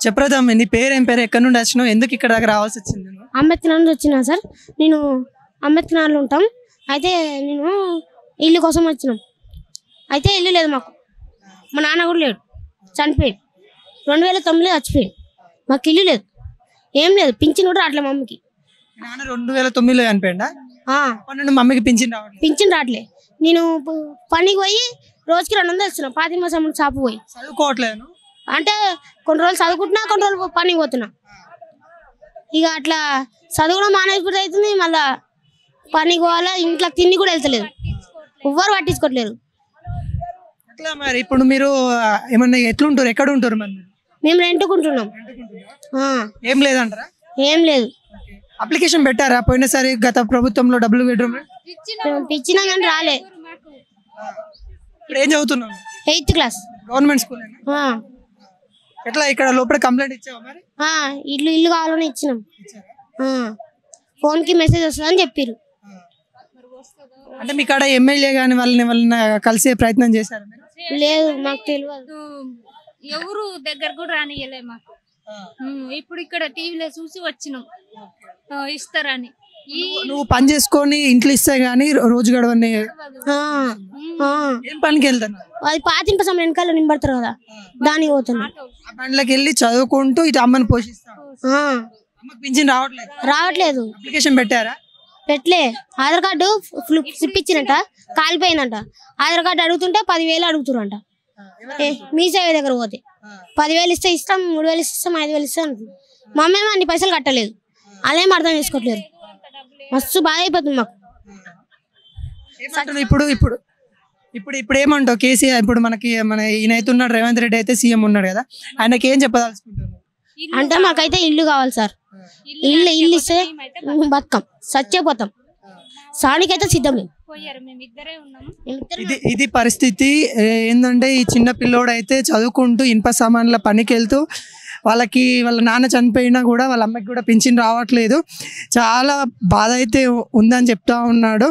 చెప్పరాదమ్మ, నీ పేరు ఏం పేరు, ఎక్కడి నుండి వచ్చినావు, ఎందుకు ఇక్కడ దాకా రావాల్సి వచ్చింది? అంబేద్కర్ నుండి వచ్చినా సార్. నేను అంబేద్కర్లో ఉంటాం. అయితే నేను ఇల్లు కోసం వచ్చినాం. అయితే ఇల్లు లేదు మాకు. మా నాన్న కూడా లేడు, చనిపోయాడు. 2009 చచ్చిపోయాడు. మాకు ఇల్లు లేదు, ఏం లేదు. పింఛన్ కూడా రావట్లేదు మమ్మీకి. నాన్న 2009లో చనిపోయిందా? మమ్మీకి పింఛన్ రావట్లే. నేను పనికి పోయి రోజుకి 200 ఇస్తున్నాను. 5 మాసం షాపు పోయి చదువుకోవట్లేదు అంటే కొన్ని రోజులు చదువుకుంటున్నా, కొన్ని రోజులు పనికి పోతున్నా. ఇక అట్లా చదువు మానేసిపోతే అవుతుంది. మళ్ళా పనికి పోవాలా, ఇంట్లో తిండి కూడా వెళ్తలేదు, ఎవ్వరు పట్టించుకోవట్లేదు. మరి ఇప్పుడు మీరు ఏమన్నా ఎట్లుంటారు, ఎక్కడ ఉంటారు? మేము రెంట్కుంటున్నాం. ఏం లేదంటారా? ఏం లేదు. అప్లికేషన్ పెట్టారా పోయినసారి గత ప్రభుత్వంలో డబుల్ బెడ్రూమ్? ఇచ్చినా కానీ రాలే. ఏం చదువుతున్నావు? 8th class government school. ఎట్లా ఇక్కడ లోపల కంప్లైంట్ ఇచ్చావా మరి? ఇల్లు కావాలని ఇచ్చినాం. ఫోన్ కి మెసేజ్ వస్తుందని చెప్పారు. అంటే మీ కాడ ఎమ్మెల్యే గాని వాళ్ళని కలిసే ప్రయత్నం చేశారు? లేదు, మాకు తెలియదు. ఎవరు దగ్గర కూడా రానియలే మాకు. ఇప్పుడు ఇక్కడ టీవీలో చూసి వచ్చినాం ఇస్తారని. నువ్వు పని చేసుకొని ఇంట్లో ఇస్తే గానీ రోజు గడవని. ఏం పనికి వెళ్తాను? అది పాతింప సమయం వెనకాల నింబడతారు కదా, దానికి పోతున్నా. ఆ పనులకు వెళ్ళి చదువుకుంటూ ఇటు అమ్మని పోషిస్తాను. పింఛన్ రావట్లేదు. అప్లికేషన్ పెట్టారా? పెట్టలే. ఆధార్ కార్డు ఇప్పించినట్ట, కాలిపోయిందంట. ఆధార్ కార్డు అడుగుతుంటే 10,000 అడుగుతురంట. మీ సేవ దగ్గర పోతే 10,000 ఇస్తే ఇస్తాం, 3,000 ఇస్తాం, 5,000 ఇస్తాం అంటుంది. మా అమ్మేమో అన్ని పైసలు కట్టలేదు. అదేం అర్థం చేసుకోవట్లేదు. మస్తు బాధ అయిపోతుంది మాకు. ఇప్పుడు ఇప్పుడు ఇప్పుడు ఇప్పుడు ఏమంటావు? కేసీఆర్ ఇప్పుడు మన ఈయన అయితే ఉన్నాడు, రేవంత్ రెడ్డి అయితే సీఎం ఉన్నాడు కదా, ఆయనకి ఏం చెప్పదలుచుకుంటున్నాను అంటే మాకైతే ఇల్లు కావాలి సార్. ఇల్లు ఇస్తే బతుకం, సచ్చిపోతాం. సానికైతే సిద్ధం. ఇది పరిస్థితి. ఏంటంటే ఈ చిన్న పిల్లోడు అయితే చదువుకుంటూ ఇనుప సామాన్ల పనికి వెళ్తూ వాళ్ళ నాన్న చనిపోయినా కూడా వాళ్ళ అమ్మకి కూడా పింఛన్ రావట్లేదు. చాలా బాధ అయితే ఉందని చెప్తా ఉన్నాడు.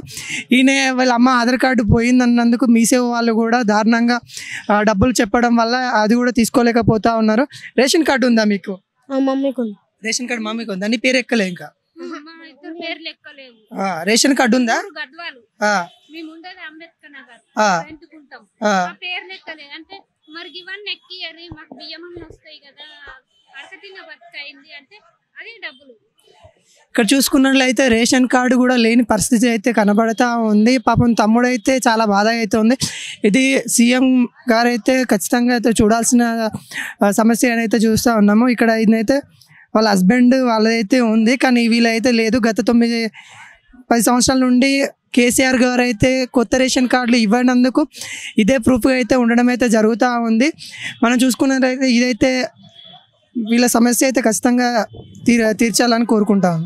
ఈయన వాళ్ళ అమ్మ ఆధార్ కార్డు పోయిందన్నందుకు మీసేవ వాళ్ళు కూడా దారుణంగా డబ్బులు చెప్పడం వల్ల అది కూడా తీసుకోలేకపోతా ఉన్నారు. రేషన్ కార్డు ఉందా మీకు? మమ్మీకి. రేషన్ కార్డు మమ్మీకి ఉందా? నీ పేరు ఎక్కలే ఇంకా? రేషన్ కార్డు ఉందా? మరి ఇవన్నీ ఎక్కియరి మాకు బియ్యం వస్తాయి కదా, అడకతిన్న బతుకైంది అంటే అదే డబ్బులు. ఇక్కడ చూసుకున్నట్లయితే రేషన్ కార్డు కూడా లేని పరిస్థితి అయితే కనబడతా ఉంది. పాపం తమ్ముడు అయితే చాలా బాధ అయితే ఉంది. ఇది సీఎం గారు అయితే ఖచ్చితంగా అయితే చూడాల్సిన సమస్య అని అయితే చూస్తూ ఉన్నాము. ఇక్కడ ఇదైతే వాళ్ళ హస్బెండ్ వాళ్ళదైతే ఉంది, కానీ వీళ్ళైతే లేదు. గత 9-10 సంవత్సరాల నుండి కేసీఆర్ గారు అయితే కొత్త రేషన్ కార్డులు ఇవ్వనందుకు ఇదే ప్రూఫ్గా అయితే ఉండడం అయితే జరుగుతూ ఉంది. మనం చూసుకున్నట్లయితే ఇదైతే వీళ్ళ సమస్య అయితే ఖచ్చితంగా తీర్చాలని కోరుకుంటాము.